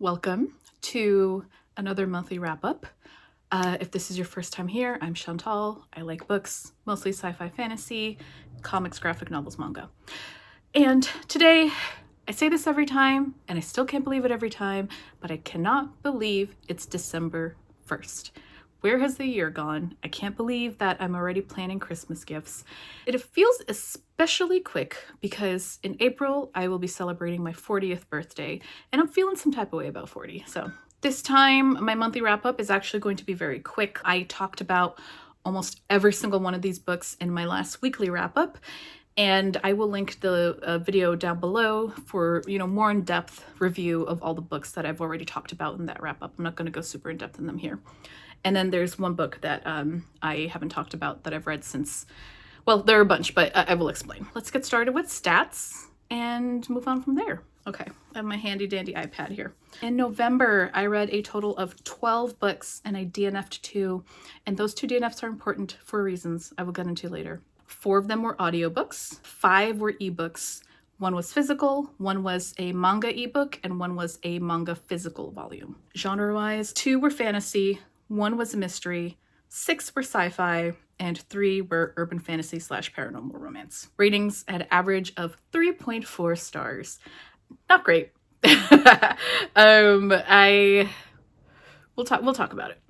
Welcome to another monthly wrap-up. If this is your first time here, I'm Chantal. I like books, mostly sci-fi fantasy, comics, graphic novels, manga. And today, I say this every time, and I still can't believe it every time, but I cannot believe it's December 1st. Where has the year gone? I can't believe that I'm already planning Christmas gifts. It feels especially quick because in April, I will be celebrating my 40th birthday, and I'm feeling some type of way about 40. So this time, my monthly wrap-up is actually going to be very quick. I talked about almost every single one of these books in my last weekly wrap-up, and I will link the video down below for, more in-depth review of all the books that I've already talked about in that wrap-up. I'm not going to go super in-depth in them here. And then there's one book that I haven't talked about that I've read since, well, there are a bunch, but I will explain. Let's get started with stats and move on from there. Okay, I have my handy dandy iPad here. In November, I read a total of 12 books and I DNF'd 2, and those 2 DNFs are important for reasons I will get into later. 4 of them were audiobooks, 5 were ebooks, 1 was physical, 1 was a manga ebook, and 1 was a manga physical volume. Genre-wise, 2 were fantasy, 1 was a mystery, 6 were sci-fi, and 3 were urban fantasy / paranormal romance. Ratings had an average of 3.4 stars. Not great. We'll talk about it.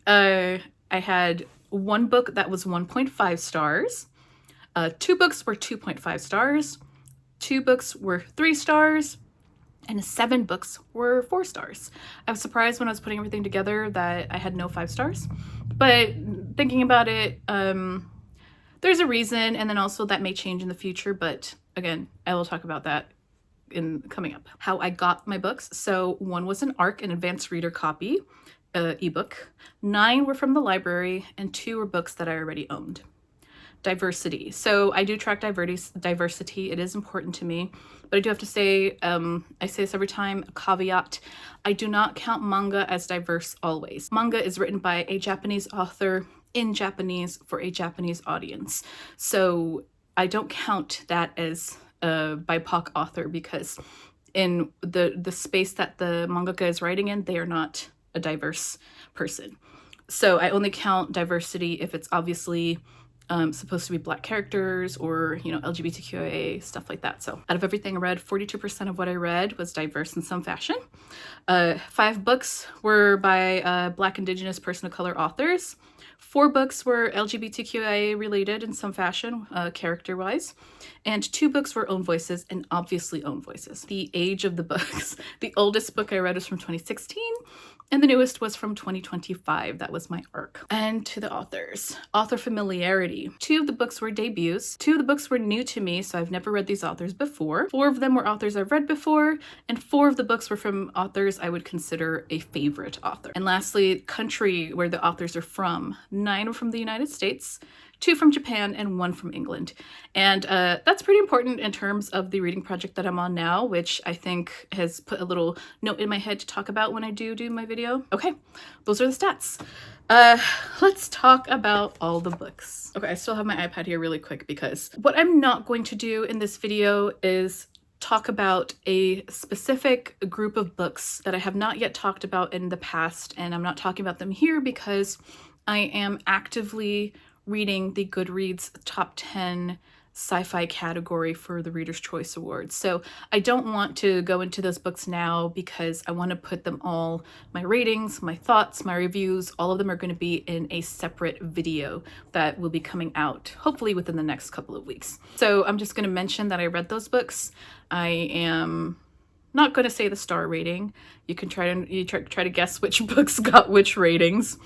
I had 1 book that was 1.5 stars. 2 books were 2.5 stars. 2 books were 3 stars. And 7 books were 4 stars. I was surprised when I was putting everything together that I had no 5 stars. But thinking about it, there's a reason, and then also that may change in the future. But again, I will talk about that in coming up. How I got my books. So 1 was an ARC, an advanced reader copy, ebook. 9 were from the library, and 2 were books that I already owned. Diversity. So I do track diversity. It is important to me. But I do have to say, I say this every time, a caveat, I do not count manga as diverse always. Manga is written by a Japanese author in Japanese for a Japanese audience. So I don't count that as a BIPOC author because in the space that the mangaka is writing in, they are not a diverse person. So I only count diversity if it's obviously supposed to be Black characters or, LGBTQIA, stuff like that. So out of everything I read, 42% of what I read was diverse in some fashion. 5 books were by Black, Indigenous, person of color authors. 4 books were LGBTQIA related in some fashion, character-wise. And 2 books were own voices, and obviously own voices. The age of the books. The oldest book I read was from 2016, and the newest was from 2025. That was my ARC. And to the authors. Author familiarity. 2 of the books were debuts. 2 of the books were new to me, so I've never read these authors before. 4 of them were authors I've read before, and 4 of the books were from authors I would consider a favorite author. And lastly, country where the authors are from. 9 were from the United States, 2 from Japan, and 1 from England. And that's pretty important in terms of the reading project that I'm on now, which I think has put a little note in my head to talk about when I do my video. Okay, those are the stats. Let's talk about all the books. Okay, I still have my iPad here really quick because what I'm not going to do in this video is talk about a specific group of books that I have not yet talked about in the past, and I'm not talking about them here because I am actively reading the Goodreads top 10 sci-fi category for the Reader's Choice Awards. So I don't want to go into those books now because I want to put them all, my ratings, my thoughts, my reviews, all of them are going to be in a separate video that will be coming out hopefully within the next couple of weeks. So I'm just going to mention that I read those books. I am not going to say the star rating. You can try to guess which books got which ratings.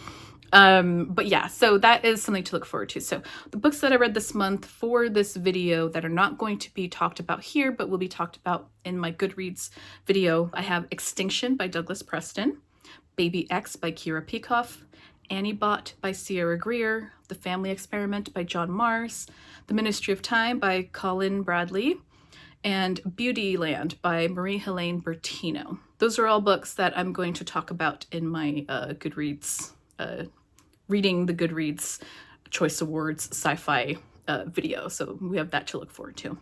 But yeah, so that is something to look forward to. So the books that I read this month for this video that are not going to be talked about here, but will be talked about in my Goodreads video, I have Extinction by Douglas Preston, Baby X by Kira Peikoff, Annie Bot by Sierra Greer, The Family Experiment by John Mars, The Ministry of Time by Colin Bradley, and Beautyland by Marie-Helene Bertino. Those are all books that I'm going to talk about in my Goodreads reading the Goodreads Choice Awards sci-fi video. So we have that to look forward to.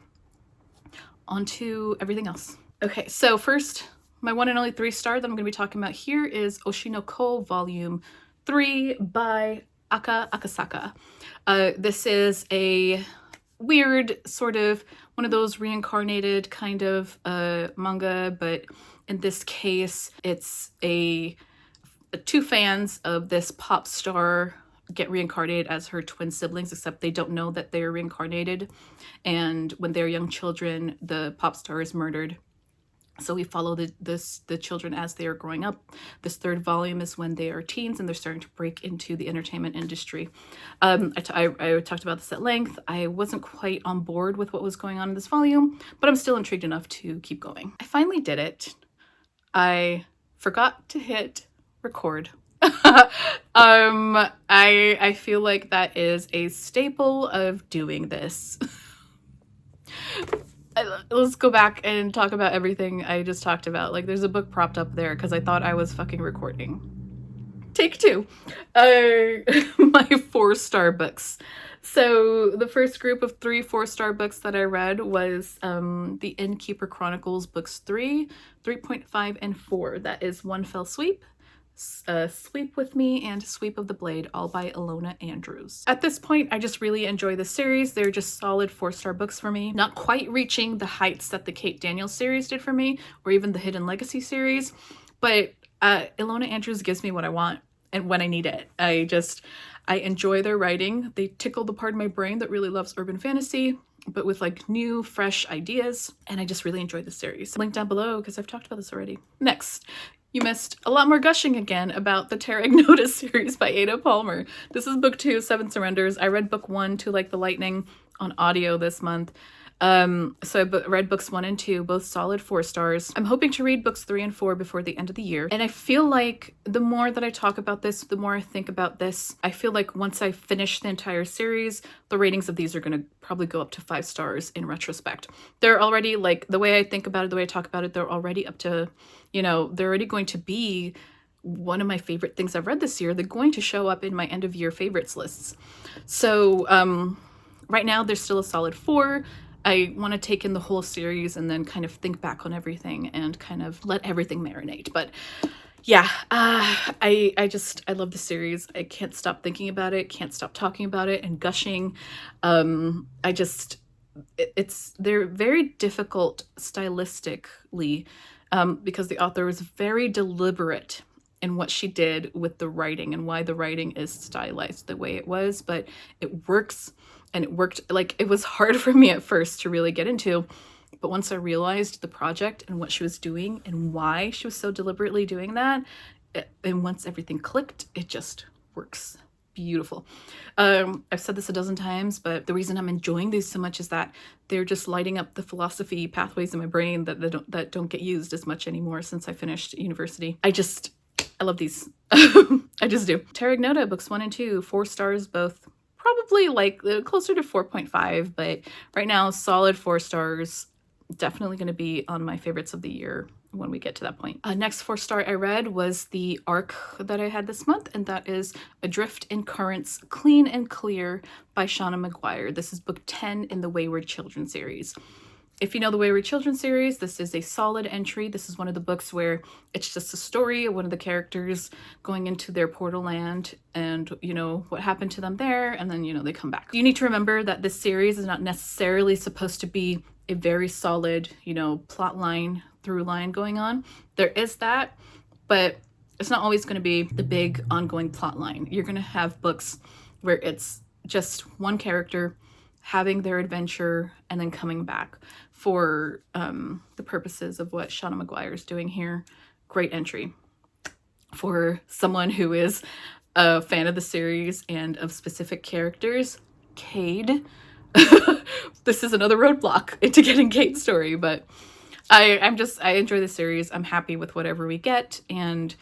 On to everything else. Okay, so first, my one and only 3-star that I'm going to be talking about here is Oshi No Ko Volume 3 by Aka Akasaka. This is a weird sort of one of those reincarnated kind of manga, but in this case it's two fans of this pop star get reincarnated as her twin siblings, except they don't know that they're reincarnated, and when they're young children the pop star is murdered. So we follow the children as they are growing up. This 3rd volume is when they are teens and they're starting to break into the entertainment industry. I talked about this at length. I wasn't quite on board with what was going on in this volume, but I'm still intrigued enough to keep going. I finally did it. I forgot to hit record. I feel like that is a staple of doing this. Let's go back and talk about everything I just talked about. Like, there's a book propped up there because I thought I was fucking recording. Take 2. My 4-star books. So the first group of 3 4-star books that I read was the Innkeeper Chronicles books 3, 3.5, and 4. That is One Fell Sweep, Sleep With Me, and Sweep of the Blade, all by Ilona Andrews. At this point, I just really enjoy the series. They're just solid 4-star books for me. Not quite reaching the heights that the Kate Daniels series did for me, or even the Hidden Legacy series, but Ilona Andrews gives me what I want and when I need it. I enjoy their writing. They tickle the part of my brain that really loves urban fantasy, but with like new, fresh ideas, and I just really enjoy the series. Link down below because I've talked about this already. Next, you missed a lot more gushing again about the Terra Ignota series by Ada Palmer. This is book 2, 7 Surrenders. I read book 1, To Like the Lightning, on audio this month. So I read books 1 and 2, both solid 4 stars. I'm hoping to read books 3 and 4 before the end of the year. And I feel like the more that I talk about this, the more I think about this, I feel like once I finish the entire series, the ratings of these are going to probably go up to 5 stars in retrospect. They're already, like, the way I think about it, the way I talk about it, they're already up to, you know, they're already going to be one of my favorite things I've read this year. They're going to show up in my end of year favorites lists. So right now there's still a solid 4. I want to take in the whole series and then kind of think back on everything and kind of let everything marinate. But yeah, I love the series. I can't stop thinking about it, can't stop talking about it and gushing. They're very difficult stylistically because the author was very deliberate in what she did with the writing and why the writing is stylized the way it was, but it works. And it worked. Like, it was hard for me at first to really get into, but once I realized the project and what she was doing and why she was so deliberately doing that, and once everything clicked, it just works beautiful. I've said this a dozen times, but the reason I'm enjoying these so much is that they're just lighting up the philosophy pathways in my brain that don't get used as much anymore since I finished university. I love these. I just do. Terra Ignota books 1 and 2, 4 stars both. Probably like closer to 4.5, but right now solid 4 stars. Definitely going to be on my favorites of the year when we get to that point. Next 4-star I read was the arc that I had this month, and that is Adrift in Currents, Clean and Clear by Seanan McGuire. This is book 10 in the Wayward Children series. If you know the Wayward Children series, this is a solid entry. This is one of the books where it's just a story of one of the characters going into their portal land and, you know, what happened to them there, and then, you know, they come back. You need to remember that this series is not necessarily supposed to be a very solid, you know, plot line, through line going on. There is that, but it's not always going to be the big ongoing plot line. You're going to have books where it's just one character having their adventure and then coming back for the purposes of what Seanan McGuire is doing here. Great entry for someone who is a fan of the series and of specific characters. Cade. This is another roadblock into getting Cade's story, but I enjoy the series. I'm happy with whatever we get, and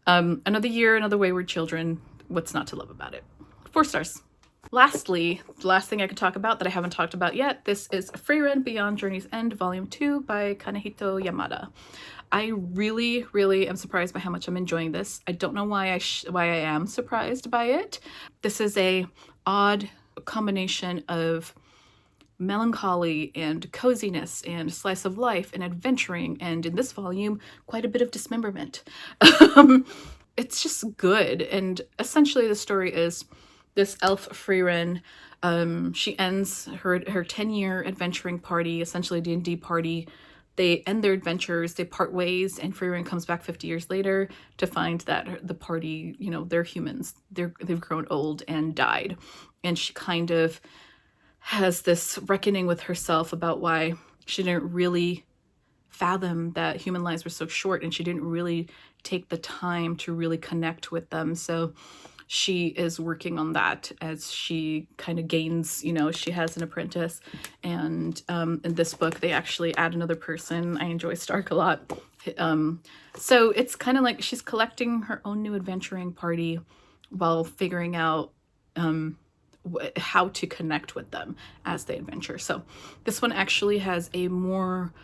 another year, another Wayward Children. What's not to love about it? 4 stars. Lastly, the last thing I could talk about that I haven't talked about yet, this is Frieren Beyond Journey's End, Volume 2 by Kanehito Yamada. I really, really am surprised by how much I'm enjoying this. I don't know why I am surprised by it. This is a odd combination of melancholy and coziness and slice of life and adventuring, and in this volume, quite a bit of dismemberment. It's just good. And essentially the story is this elf Frieren, she ends her 10-year adventuring party, essentially D&D party. They end their adventures, they part ways, and Frieren comes back 50 years later to find that the party, you know, they're humans. They've grown old and died. And she kind of has this reckoning with herself about why she didn't really fathom that human lives were so short, and she didn't really take the time to really connect with them. So she is working on that as she kind of gains, you know, she has an apprentice. And in this book, they actually add another person. I enjoy Stark a lot. So it's kind of like she's collecting her own new adventuring party while figuring out how to connect with them as they adventure. So this one actually has a more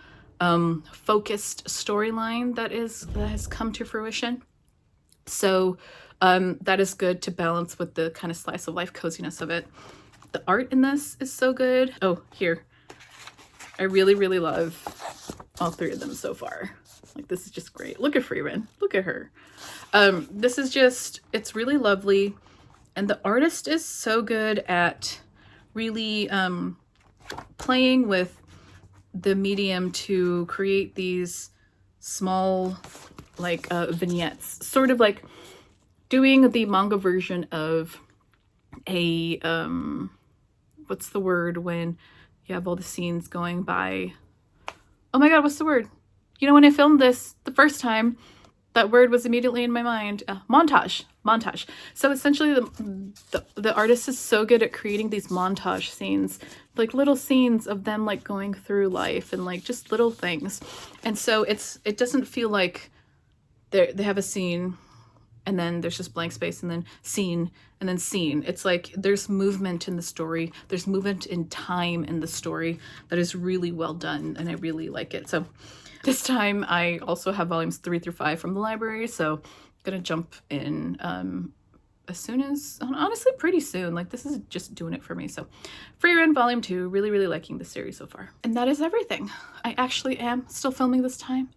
focused storyline that has come to fruition. So that is good to balance with the kind of slice of life coziness of it. The art in this is so good. Oh, here. I really, really love all three of them so far. Like, this is just great. Look at Frieren. Look at her. This is just, it's really lovely. And the artist is so good at really playing with the medium to create these small, like, vignettes. Sort of like doing the manga version of a, what's the word when you have all the scenes going by? Oh my god, what's the word? You know, when I filmed this the first time, that word was immediately in my mind. Montage. Montage. So essentially the artist is so good at creating these montage scenes, like little scenes of them like going through life and like just little things. And so it doesn't feel like they have a scene and then there's just blank space and then scene and then scene. It's like there's movement in the story. There's movement in time in the story that is really well done, and I really like it. So this time I also have volumes 3 through 5 from the library, so I'm gonna jump in as soon as, honestly pretty soon. Like, this is just doing it for me. So Frieren volume 2, really, really liking the series so far. And that is everything. I actually am still filming this time.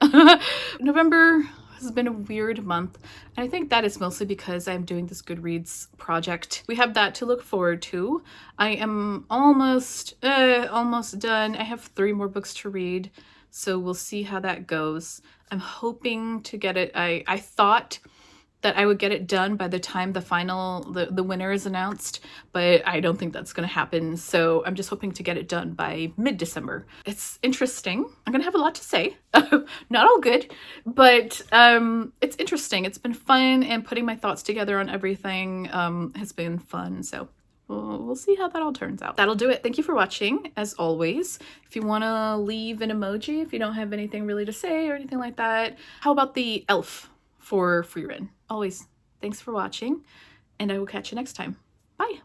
November has been a weird month, and I think that is mostly because I'm doing this Goodreads project. We have that to look forward to. I am almost done. I have 3 more books to read, so we'll see how that goes. I'm hoping to get it. I thought that I would get it done by the time the winner is announced, but I don't think that's gonna happen. So I'm just hoping to get it done by mid-December. It's interesting. I'm gonna have a lot to say. Not all good, but it's interesting. It's been fun, and putting my thoughts together on everything has been fun. So we'll see how that all turns out. That'll do it. Thank you for watching, as always. If you want to leave an emoji, if you don't have anything really to say or anything like that, how about the elf for Frieren? Always, thanks for watching, and I will catch you next time. Bye!